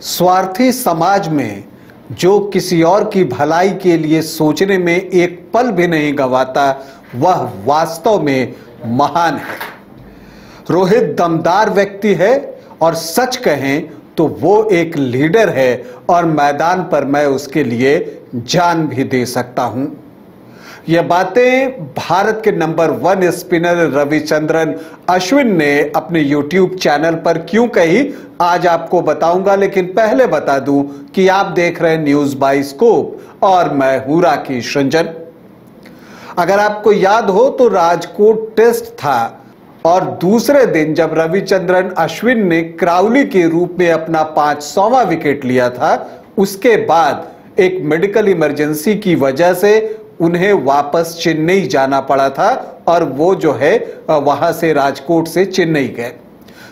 स्वार्थी समाज में जो किसी और की भलाई के लिए सोचने में एक पल भी नहीं गंवाता, वह वास्तव में महान है। रोहित दमदार व्यक्ति है और सच कहें तो वो एक लीडर है और मैदान पर मैं उसके लिए जान भी दे सकता हूं। यह बातें भारत के नंबर 1 स्पिनर रविचंद्रन अश्विन ने अपने YouTube चैनल पर क्यों कही, आज आपको बताऊंगा। लेकिन पहले बता दूं कि आप देख रहे हैं न्यूज बाय स्कोप और मैं हूं राकेश रंजन। अगर आपको याद हो तो राजकोट टेस्ट था और दूसरे दिन जब रविचंद्रन अश्विन ने क्राउली के रूप में अपना 500वां विकेट लिया था, उसके बाद एक मेडिकल इमरजेंसी की वजह से उन्हें वापस चेन्नई जाना पड़ा था और वो जो है वहां से राजकोट से चेन्नई गए।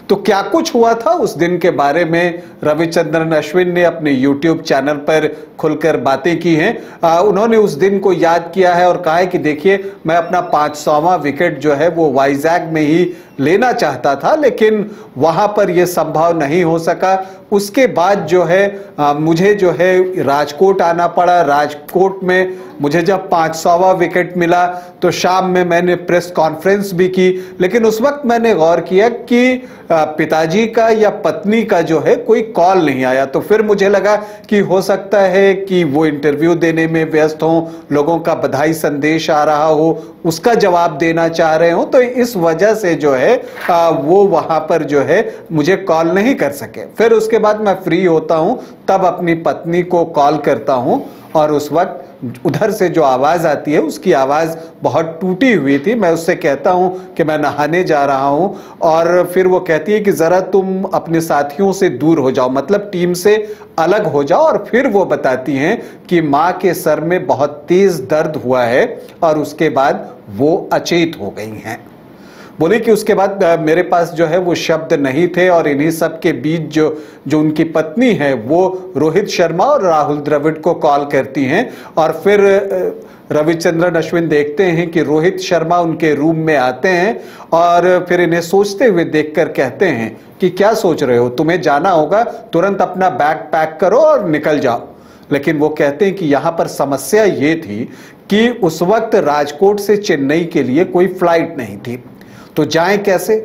तो क्या कुछ हुआ था उस दिन के बारे में रविचंद्रन अश्विन ने अपने YouTube चैनल पर खुलकर बातें की हैं। उन्होंने उस दिन को याद किया है और कहा है कि देखिए, मैं अपना 500वां विकेट जो है वो वाइजैग में ही लेना चाहता था, लेकिन वहां पर यह संभव नहीं हो सका। उसके बाद जो है मुझे जो है राजकोट आना पड़ा। राजकोट में मुझे जब 500वां विकेट मिला तो शाम में मैंने प्रेस कॉन्फ्रेंस भी की, लेकिन उस वक्त मैंने गौर किया कि पिताजी का या पत्नी का जो है कोई कॉल नहीं आया। तो फिर मुझे लगा कि हो सकता है कि वो इंटरव्यू देने में व्यस्त हों, लोगों का बधाई संदेश आ रहा हो, उसका जवाब देना चाह रहे हो, तो इस वजह से जो है वो वहां पर जो है मुझे कॉल नहीं कर सके। फिर उसके बाद मैं फ्री होता हूं, तब अपनी पत्नी को कॉल करता हूं और उस वक्त उधर से जो आवाज आती है उसकी आवाज बहुत टूटी हुई थी। मैं उससे कहता हूं कि मैं नहाने जा रहा हूं और फिर वो कहती है कि जरा तुम अपने साथियों से दूर हो जाओ, मतलब टीम से अलग हो जाओ। और फिर वो बताती हैं कि मां के सर में बहुत तेज दर्द हुआ है और उसके बाद वो अचेत हो गई हैं। बोले कि उसके बाद मेरे पास जो है वो शब्द नहीं थे और इन्हीं सब के बीच जो उनकी पत्नी है वो रोहित शर्मा और राहुल द्रविड़ को कॉल करती हैं और फिर रविचंद्रन अश्विन देखते हैं कि रोहित शर्मा उनके रूम में आते हैं और फिर इन्हें सोचते हुए देखकर कहते हैं कि क्या सोच रहे हो, तुम्हें जाना होगा, तुरंत अपना बैग पैक करो और निकल जाओ। लेकिन वो कहते हैं कि यहां पर समस्या ये थी कि उस वक्त राजकोट से चेन्नई के लिए कोई फ्लाइट नहीं थी, तो जाएं कैसे।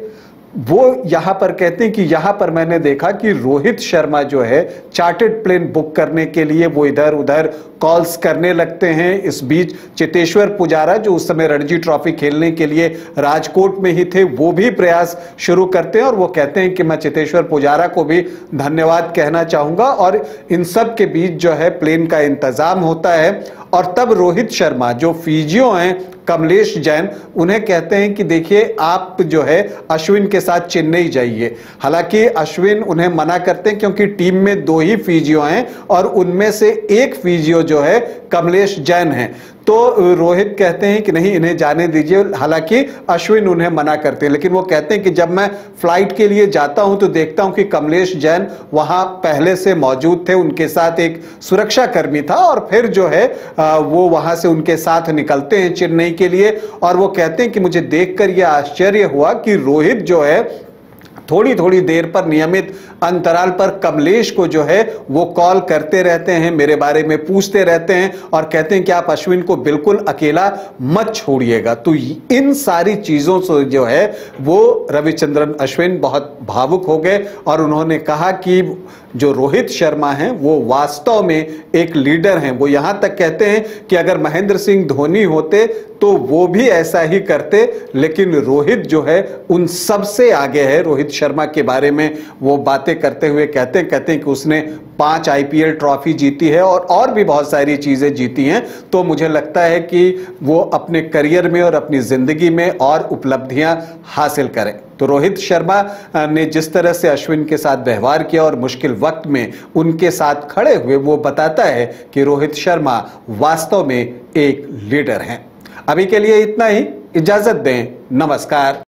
वो यहां पर कहते हैं कि यहां पर मैंने देखा कि रोहित शर्मा जो है चार्टर्ड प्लेन बुक करने के लिए वो इधर उधर कॉल्स करने लगते हैं। इस बीच चेतेश्वर पुजारा जो उस समय रणजी ट्रॉफी खेलने के लिए राजकोट में ही थे, वो भी प्रयास शुरू करते हैं और वो कहते हैं कि मैं चेतेश्वर पुजारा को भी धन्यवाद कहना चाहूंगा। और इन सब के बीच जो है प्लेन का इंतजाम होता है और तब रोहित शर्मा जो फिजियो हैं कमलेश जैन, उन्हें कहते हैं कि देखिए आप जो है अश्विन के साथ चेन्नई जाइए। हालांकि अश्विन उन्हें मना करते हैं क्योंकि टीम में 2 ही फिजियो हैं और उनमें से एक फिजियो जो है कमलेश जैन है। तो रोहित कहते हैं कि नहीं, इन्हें जाने दीजिए। हालांकि अश्विन उन्हें मना करते हैं, लेकिन वो कहते हैं कि जब मैं फ्लाइट के लिए जाता हूं तो देखता हूं कि कमलेश जैन वहां पहले से मौजूद थे, उनके साथ एक सुरक्षा कर्मी था और फिर जो है वो वहां से उनके साथ निकलते हैं चेन्नई के लिए। और वो कहते हैं कि मुझे देखकर यह आश्चर्य हुआ कि रोहित जो है थोड़ी थोड़ी देर पर नियमित अंतराल पर कमलेश को जो है वो कॉल करते रहते हैं, मेरे बारे में पूछते रहते हैं और कहते हैं कि आप अश्विन को बिल्कुल अकेला मत छोड़िएगा। तो इन सारी चीजों से जो है वो रविचंद्रन अश्विन बहुत भावुक हो गए और उन्होंने कहा कि जो रोहित शर्मा हैं वो वास्तव में एक लीडर हैं। वो यहां तक कहते हैं कि अगर महेंद्र सिंह धोनी होते तो वो भी ऐसा ही करते, लेकिन रोहित जो है उन सबसे आगे है। रोहित शर्मा के बारे में वो बातें करते हुए कहते हैं कि उसने 5 IPL ट्रॉफी जीती है और भी बहुत सारी चीजें जीती हैं। तो मुझे लगता है कि वो अपने करियर में और अपनी जिंदगी में और उपलब्धियां हासिल करें। तो रोहित शर्मा ने जिस तरह से अश्विन के साथ व्यवहार किया और मुश्किल वक्त में उनके साथ खड़े हुए, वो बताता है कि रोहित शर्मा वास्तव में एक लीडर हैं। अभी के लिए इतना ही, इजाजत दें, नमस्कार।